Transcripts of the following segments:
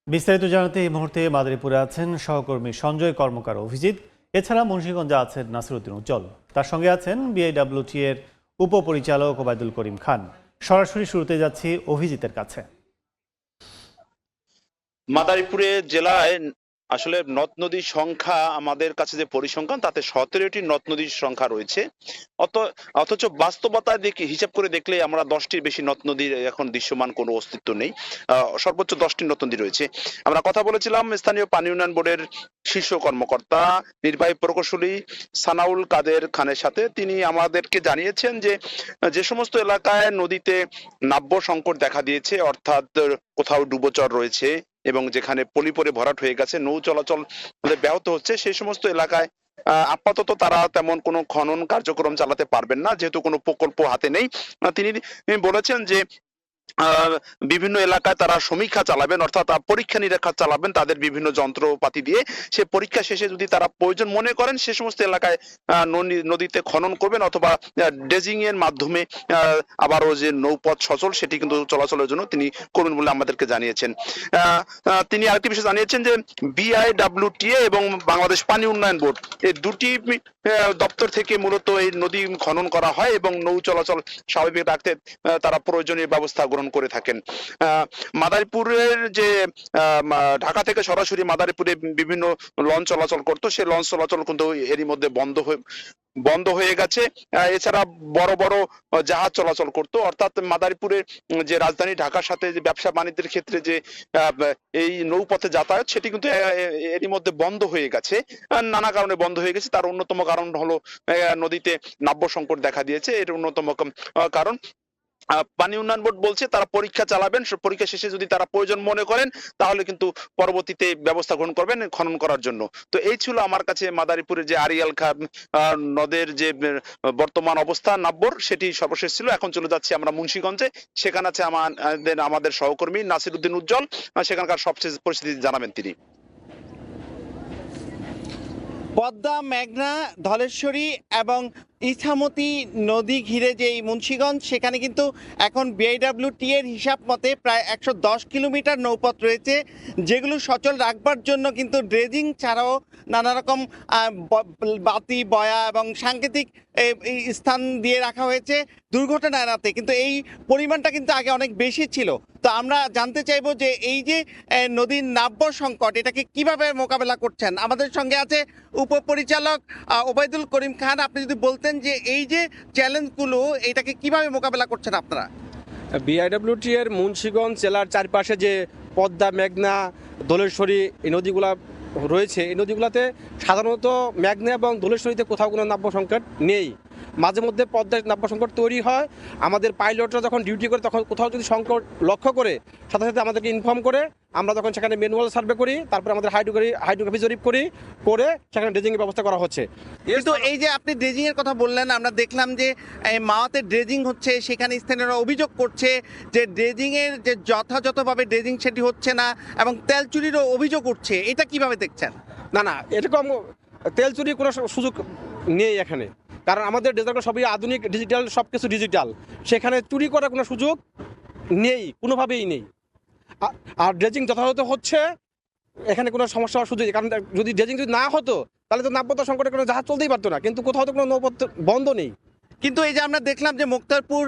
বিস্তারিত জানাতে এই মুহূর্তে মাদারীপুরে আছেন সহকর্মী সঞ্জয় কর্মকার অভিজিৎ। এছাড়া মুন্সিগঞ্জে আছেন নাসিরউদ্দিন উজ্জ্বল। তার সঙ্গে আছেন বিআইডব্লিউটি এর উপপরিচালক ওবায়দুল করিম খান। সরাসরি শুরুতে যাচ্ছি অভিজিতের কাছে। মাদারীপুরে জেলায় আসলে নদ নদীর সংখ্যা আমাদের কাছে যে পরিসংখ্যান তাতে 17টি নদ নদীর সংখ্যা রয়েছে। অথচ বাস্তবতায় হিসাব করে দেখলে আমরা 10টির বেশি নদ নদীর এখন দৃশ্যমান কোনো অস্তিত্ব নেই। সর্বোচ্চ 10টি নদ নদী রয়েছে। আমরা কথা বলেছিলাম স্থানীয় পানি উন্নয়ন বোর্ডের শীর্ষ কর্মকর্তা নির্বাহী প্রকৌশলী সানাউল কাদের খানের সাথে। তিনি আমাদেরকে জানিয়েছেন যে যে সমস্ত এলাকায় নদীতে নাব্য সংকট দেখা দিয়েছে, অর্থাৎ কোথাও ডুবোচর রয়েছে এবং যেখানে পলি পরে ভরাট হয়ে গেছে, নৌ চলাচল ব্যাহত হচ্ছে, সেই সমস্ত এলাকায় আপাতত তারা তেমন কোনো খনন কার্যক্রম চালাতে পারবেন না, যেহেতু কোনো প্রকল্প হাতে নেই। তিনি বলেছেন যে বিভিন্ন এলাকায় তারা সমীক্ষা চালাবেন, অর্থাৎ পরীক্ষা নিরীক্ষা চালাবেন তাদের বিভিন্ন যন্ত্রপাতি দিয়ে। সে পরীক্ষা শেষে যদি তারা প্রয়োজন মনে করেন সে সমস্ত এলাকায় নদীতে খনন করবেন, অথবা ড্রেজিং এর মাধ্যমে আবারও যে নৌপথ সচল সেটি কিন্তু চলাচলের জন্য তিনি করবেন বলে আমাদেরকে জানিয়েছেন। তিনি আরেকটি বিষয় জানিয়েছেন যে বিআইডব্লিউটিএ এবং বাংলাদেশ পানি উন্নয়ন বোর্ড এই দুটি দপ্তর থেকে মূলত এই নদী খনন করা হয় এবং নৌ চলাচল স্বাভাবিক রাখতে তারা প্রয়োজনীয় ব্যবস্থা গ্রহণ করে থাকেন। মাদারীপুরের যে ঢাকা থেকে সরাসরি মাদারীপুরে বিভিন্ন লঞ্চ চলাচল করতো, সেই লঞ্চ চলাচল কিন্তু এরই মধ্যে বন্ধ হয়ে গেছে। এছাড়া বড় বড় জাহাজ চলাচল করতো, অর্থাৎ মাদারীপুরের যে রাজধানী ঢাকার সাথে যে ব্যবসা বাণিজ্যের ক্ষেত্রে যে এই নৌপথে যাতায়াত সেটি কিন্তু এরই মধ্যে বন্ধ হয়ে গেছে। নানা কারণে বন্ধ হয়ে গেছে। তার অন্যতম কারণ হলো নদীতে নাব্য সংকট দেখা দিয়েছে। এর অন্যতম কারণ পানি উন্নয়ন বোর্ড বলছে তারা পরীক্ষা চালাবেন, পরীক্ষা শেষে যদি তারা প্রয়োজন মনে করেন তাহলে কিন্তু পরবর্তীতে ব্যবস্থা গ্রহণ করবেন খনন করার জন্য। তো এই ছিল আমার কাছে মাদারীপুরের যে আড়িয়াল খাঁ নদের যে বর্তমান অবস্থা নাব্যর, সেটি সর্বশেষ ছিল। এখন চলে যাচ্ছি আমরা মুন্সিগঞ্জে। সেখানে আছে আমাদের সহকর্মী নাসিরউদ্দিন উজ্জ্বল। সেখানকার সবশেষ পরিস্থিতি জানাবেন তিনি। পদ্মা, মেঘনা, ধলেশ্বরী এবং ইছামতি নদী ঘিরে যে এই মুন্সিগঞ্জ, সেখানে কিন্তু এখন বিআইডব্লিউটি এর হিসাব মতে প্রায় 110 কিলোমিটার নৌপথ রয়েছে, যেগুলো সচল রাখবার জন্য কিন্তু ড্রেজিং ছাড়াও নানা রকম বাতি, বয়া এবং সাংকেতিক স্থান দিয়ে রাখা হয়েছে দুর্ঘটনা এড়াতে। কিন্তু এই পরিমাণটা কিন্তু আগে অনেক বেশি ছিল। তো আমরা জানতে চাইবো যে এই যে নদীর নাব্য সংকট, এটাকে কিভাবে মোকাবেলা করছেন। আমাদের সঙ্গে আছে উপপরিচালক ওবায়দুল করিম খান। আপনি যদি বলতেন যে এই যে চ্যালেঞ্জগুলো, এটাকে কিভাবে মোকাবেলা করছেন আপনারা। বিআইডব্লিউটি এর মুন্সিগঞ্জ জেলার চারপাশে যে পদ্মা, মেঘনা, ধলেশ্বরী এই নদীগুলা রয়েছে, এই নদীগুলোতে সাধারণত মেঘনা এবং ধলেশ্বরীতে কোথাও কোনো নাব্য সংকট নেই। মাঝে মধ্যে পদ্মায় নাব্য সংকট তৈরি হয়। আমাদের পাইলটরা যখন ডিউটি করে তখন কোথাও যদি সংকট লক্ষ্য করে সাথে সাথে আমাদেরকে ইনফর্ম করে, আমরা তখন সেখানে ম্যানুয়াল সার্ভে করি, তারপরে আমাদের হাইড্রোগ্রাফি জরিপ করে সেখানে ড্রেজিংয়ের ব্যবস্থা করা হচ্ছে। কিন্তু এই যে আপনি ড্রেজিং এর কথা বললেন, আমরা দেখলাম যে মাওয়াতে ড্রেজিং হচ্ছে, সেখানে স্থানীয়রা অভিযোগ করছে যে ড্রেজিং এর যে যথাযথভাবে ড্রেজিং সেটি হচ্ছে না এবং তেল চুরিরও অভিযোগ উঠছে। এটা কিভাবে দেখছেন? না, এরকম তেল চুরির কোনো সুযোগ নেই এখানে, কারণ আমাদের ডেজার্টগুলো সবই আধুনিক, ডিজিটাল, সব কিছু ডিজিটাল। সেখানে চুরি করার কোনো সুযোগ নেই, কোনোভাবেই নেই। আর ড্রেজিং যথাযথ হচ্ছে, এখানে কোনো সমস্যা হওয়ার সুযোগ, কারণ যদি ড্রেজিং যদি না হতো তাহলে তো নাব্যতা সংকটে কোনো জাহাজ চলতেই পারতো না। কিন্তু কোথাও তো কোনো নৌপথ বন্ধ নেই। কিন্তু এই যে আমরা দেখলাম যে মুক্তারপুর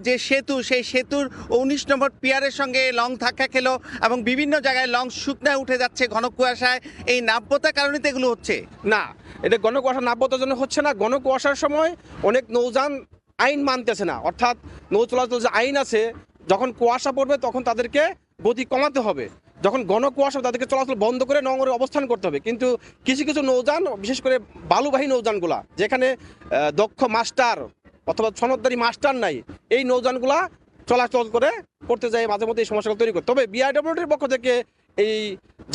যে সেতু, সেই সেতুর 19 নম্বর পিয়ারের সঙ্গে লং ধাক্কা খেলো এবং বিভিন্ন জায়গায় লং শুকনায় উঠে যাচ্ছে ঘন কুয়াশায়। এই নাব্যতার কারণে তো এগুলো হচ্ছে না, এটা ঘন কুয়াশা নাব্যতার জন্য হচ্ছে না। ঘন কুয়াশার সময় অনেক নৌযান আইন মানতেছে না, অর্থাৎ নৌ চলাচল যে আইন আছে, যখন কুয়াশা পড়বে তখন তাদেরকে গতি কমাতে হবে। যখন ঘন কুয়াশা তাদেরকে চলাচল বন্ধ করে নগরে অবস্থান করতে হবে। কিন্তু কিছু নৌযান, বিশেষ করে বালুবাহী নৌযানগুলা, যেখানে দক্ষ মাস্টার অথবা সনদদারি মাস্টার নাই, এই নৌযানগুলা চলাচল করতে যায়, মাঝে মধ্যে এই সমস্যাগুলো তৈরি করে। তবে বিআইডব্লিউটির পক্ষ থেকে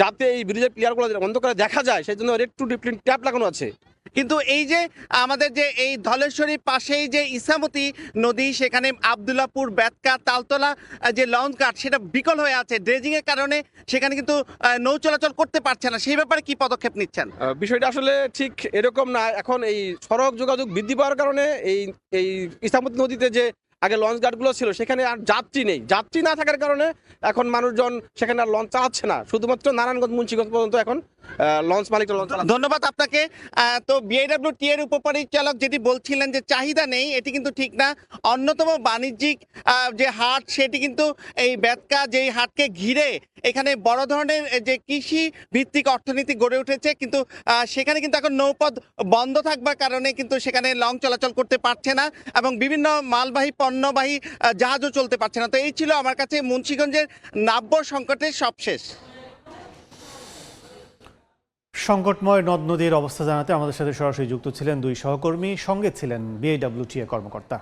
যাতে এই ব্রিজের প্লেয়ারগুলো বন্ধ করে দেখা যায়, সেই জন্য রেড টু ডিপ্লিন ট্যাপ লাগানো আছে। কিন্তু এই যে আমাদের যে এই ধলেশ্বরীর পাশেই যে ইছামতি নদী, সেখানে আবদুল্লাপুর, বেতকা, তালতলা যে লঞ্চ ঘাট, সেটা বিকল হয়ে আছে ড্রেজিং এর কারণে। সেখানে কিন্তু নৌ চলাচল করতে পারছে না। সেই ব্যাপারে কি পদক্ষেপ নিচ্ছেন? বিষয়টা আসলে ঠিক এরকম না। এখন এই সড়ক যোগাযোগ বৃদ্ধি পাওয়ার কারণে এই ইছামতি নদীতে যে আগে লঞ্চ গার্ডগুলো ছিল, সেখানে আর যাত্রী নেই। যাত্রী না থাকার কারণে এখন মানুষজন সেখানে আর লঞ্চ চালাচ্ছে না, শুধুমাত্র নারায়ণগঞ্জ মুন্সিগঞ্জ পর্যন্ত এখন লঞ্চ মালিকরা লঞ্চ চালাচ্ছে। ধন্যবাদ আপনাকে। তো বিআইডব্লিউটি এর উপপরিচালক যেটি বলছিলেন যে চাহিদা নেই, এটি কিন্তু ঠিক না। অন্যতম বাণিজ্যিক যে হাট, সেটি কিন্তু এই বেতকা যেই হাটকে ঘিরে এখানে বড় ধরনের যে কৃষি ভিত্তিক অর্থনীতি গড়ে উঠেছে, কিন্তু সেখানে কিন্তু এখন নৌপথ বন্ধ থাকবার কারণে কিন্তু সেখানে লং চলাচল করতে পারছে না এবং বিভিন্ন মালবাহী পণ্যবাহী জাহাজও চলতে পারছে না। তো এই ছিল আমার কাছে মুন্সিগঞ্জের নাব্য সংকটের সবশেষ। সংকটময় নদ নদীর অবস্থা জানাতে আমাদের সাথে সরাসরি যুক্ত ছিলেন দুই সহকর্মী, সঙ্গে ছিলেন বিআইডব্লিউটিএ কর্মকর্তা।